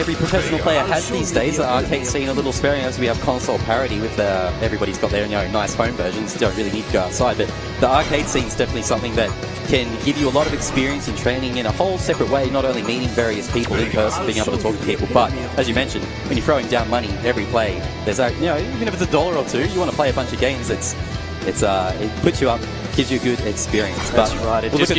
every professional player has these days. The arcade scene a little sparing as we have console parity with everybody's got their nice home versions. You don't really need to go outside, but the arcade scene is definitely something that can give you a lot of experience in training in a whole separate way, not only meeting various people in person, being able to talk to people, but as you mentioned, when you're throwing down money every play, there's that, even if it's $1 or $2, you want to play a bunch of games. It puts you up, gives you a good experience. That's right. It does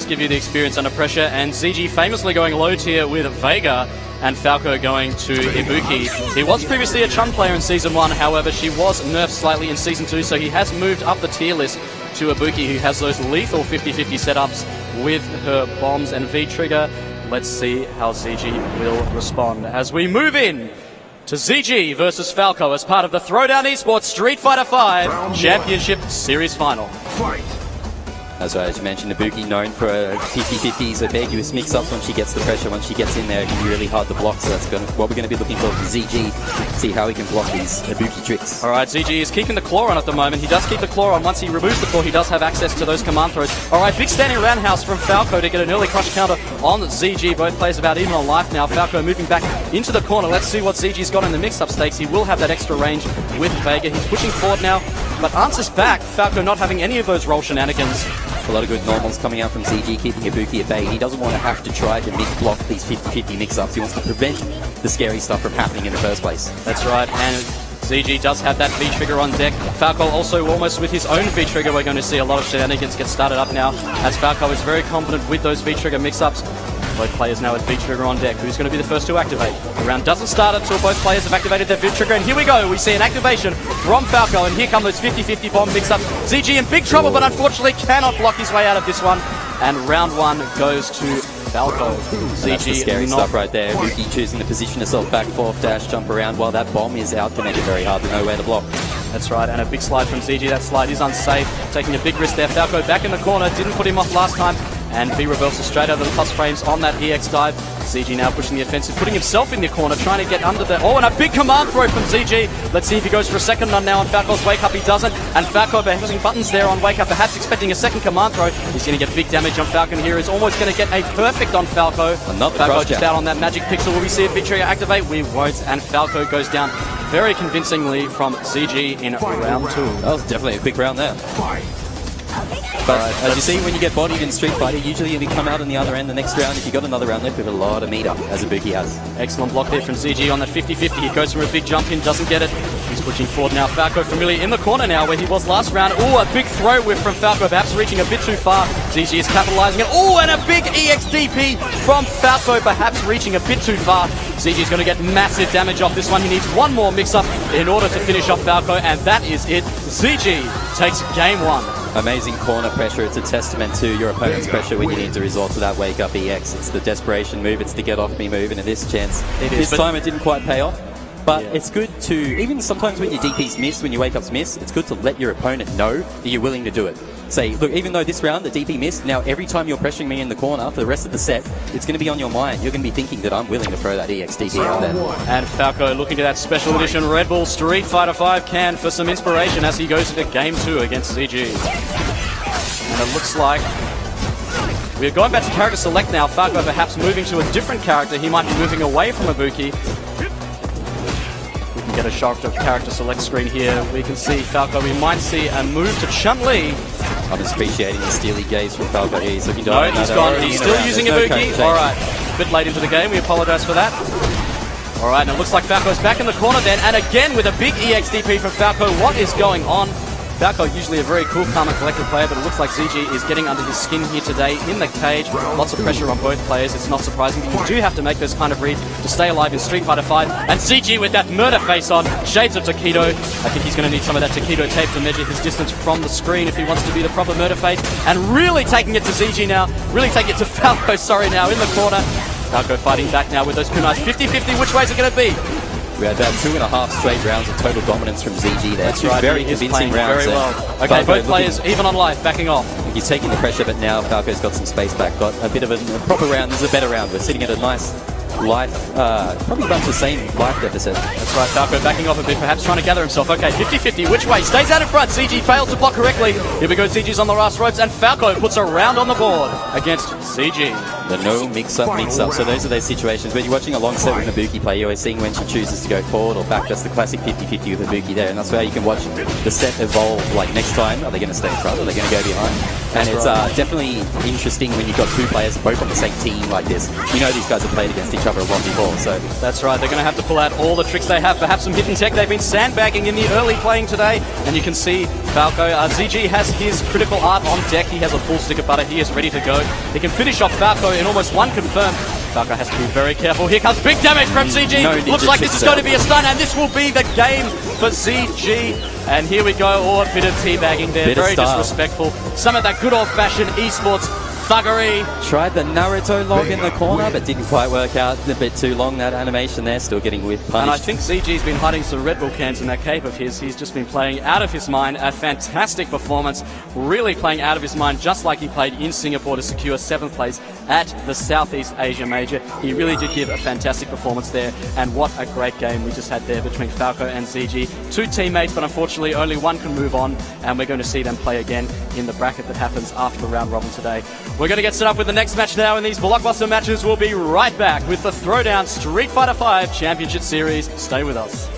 give you the experience under pressure, and ZG famously going low tier with Vega, and Falco going to Ibuki. He was previously a Chun player in Season 1, however, she was nerfed slightly in Season 2, so he has moved up the tier list to Ibuki, who has those lethal 50-50 setups with her bombs and V-trigger. Let's see how ZG will respond as we move in to ZG versus Falco as part of the Throwdown Esports Street Fighter V Championship Series Final. Fight. As you mentioned, Ibuki known for 50-50s, ambiguous mix-ups when she gets the pressure. Once she gets in there, it can be really hard to block, so that's what we're going to be looking for ZG, see how he can block these Ibuki tricks. Alright, ZG is keeping the claw on at the moment. He does keep the claw on. Once he removes the claw, he does have access to those command throws. Alright, big standing roundhouse from Falco to get an early crush counter on ZG. Both players about even on life now. Falco moving back into the corner. Let's see what ZG's got in the mix-up stakes. He will have that extra range with Vega. He's pushing forward now, but answers back. Falco not having any of those roll shenanigans. A lot of good normals coming out from ZG, keeping Ibuki at bay. He doesn't want to have to try to mix-block these 50-50 mix-ups. He wants to prevent the scary stuff from happening in the first place. That's right, and ZG does have that V-trigger on deck. Falco also almost with his own V-trigger. We're going to see a lot of shenanigans get started up now, as Falco is very confident with those V-trigger mix-ups. Both players now with V-trigger on deck. Who's going to be the first to activate? The round doesn't start until both players have activated their V-trigger, and here we go. We see an activation from Falco, and here come those 50-50 bomb mix-ups. ZG in big trouble, but unfortunately cannot block his way out of this one. And round one goes to Falco. That's the scary stuff right there. Ibuki choosing to position herself back, forth dash, jump around while that bomb is out to make it very hard to know where to block. That's right, and a big slide from ZG. That slide is unsafe, taking a big risk there. Falco back in the corner, didn't put him off last time, and B reversal straight out of the plus frames on that EX dive. ZG now pushing the offensive, putting himself in the corner, trying to get under the... Oh, and a big command throw from ZG. Let's see if he goes for a second one now on Falco's wake up. He doesn't, and Falco pressing buttons there on wake up, perhaps expecting a second command throw. He's going to get big damage on Falcon here. He's almost going to get a perfect on Falco. Another Falco just out on that magic pixel. Will we see a V-trigger activate? We won't, and Falco goes down very convincingly from ZG in round 2. That was definitely a quick round there. But as you see, when you get bodied in Street Fighter, usually if you come out on the other end the next round, if you got another round left, we have a lot of meter, as Ibuki has. Excellent block there from ZG on that 50-50. He goes for a big jump in, doesn't get it. He's pushing forward now. Falco familiar in the corner now, where he was last round. Oh, a big throw whiff from Falco, perhaps reaching a bit too far. ZG is capitalizing it. Oh, and a big EXDP from Falco, perhaps reaching a bit too far. ZG is going to get massive damage off this one. He needs one more mix-up in order to finish off Falco, and that is it. ZG takes game 1. Amazing corner pressure. It's a testament to your opponent's pressure when you need to resort to that wake up EX. It's the desperation move, it's the get off me move, and in this chance, this time it didn't quite pay off. But it's good to, even sometimes when your DPs miss, when your wake ups miss, it's good to let your opponent know that you're willing to do it. Say, look, even though this round the DP missed, now every time you're pressuring me in the corner for the rest of the set, it's going to be on your mind. You're going to be thinking that I'm willing to throw that EX DP out there. And Falco looking to that special edition Red Bull Street Fighter V can for some inspiration as he goes into game 2 against ZG. And it looks like we're going back to character select now. Falco perhaps moving to a different character. He might be moving away from Ibuki. We can get a shot of character select screen here. We can see Falco. We might see a move to Chun-Li. I'm just appreciating the steely gaze from Falco here. He's looking to he's gone. He's still using Ibuki. Alright, a bit late into the game. We apologize for that. Alright, and it looks like Falco's back in the corner then. And again with a big EXDP from Falco. What is going on? Falco usually a very cool, calm and collected player, but it looks like ZG is getting under his skin here today in the cage. Lots of pressure on both players. It's not surprising. You do have to make those kind of reads to stay alive in Street Fighter V. And ZG with that murder face on, shades of Taquito. I think he's going to need some of that Taquito tape to measure his distance from the screen if he wants to be the proper murder face. And really taking it to ZG now. Really taking it to Falco, sorry, now in the corner. Falco fighting back now with those kunais. 50-50, which way is it going to be? We had about 2.5 straight rounds of total dominance from ZG there. That's right, very convincing rounds very well. Okay, both players even on life, backing off. He's taking the pressure, but now Falco's got some space back. Got a bit of a proper round. This is a better round. We're sitting at a nice life, probably about the same life deficit. That's right, Falco backing off a bit, perhaps trying to gather himself. Okay, 50-50, which way? Stays out in front. CG fails to block correctly. Here we go, CG's on the last ropes, and Falco puts a round on the board against CG. The no mix-up. So those are those situations where you're watching a long set with Ibuki play, you're always seeing when she chooses to go forward or back. That's the classic 50-50 with Ibuki there, and that's where you can watch the set evolve. Like next time, are they going to stay in front? Are they going to go behind? And it's definitely interesting when you've got two players both on the same team like this. You know these guys have played against each other a lot before, so... That's right, they're going to have to pull out all the tricks they have, perhaps some hidden tech. They've been sandbagging in the early playing today, and you can see Falco. ZG has his critical art on deck. He has a full stick of butter. He is ready to go. He can finish off Falco in almost one confirmed. Falco has to be very careful. Here comes big damage from CG. Looks like this is going to be a stun, and this will be the game for ZG. And here we go. Oh, a bit of teabagging there. Very disrespectful. Some of that good old-fashioned esports thuggery. Tried the Naruto log in the corner, but didn't quite work out. A bit too long, that animation there. Still getting punished. And I think ZG's been hiding some Red Bull cans in that cape of his. He's just been playing out of his mind. A fantastic performance. Really playing out of his mind, just like he played in Singapore to secure 7th place at the Southeast Asia Major. He really did give a fantastic performance there. And what a great game we just had there between Falco and ZG. Two teammates, but unfortunately only one can move on. And we're going to see them play again in the bracket that happens after the round robin today. We're going to get set up with the next match now, and these blockbuster matches will be right back with the Throwdown Street Fighter V Championship Series. Stay with us.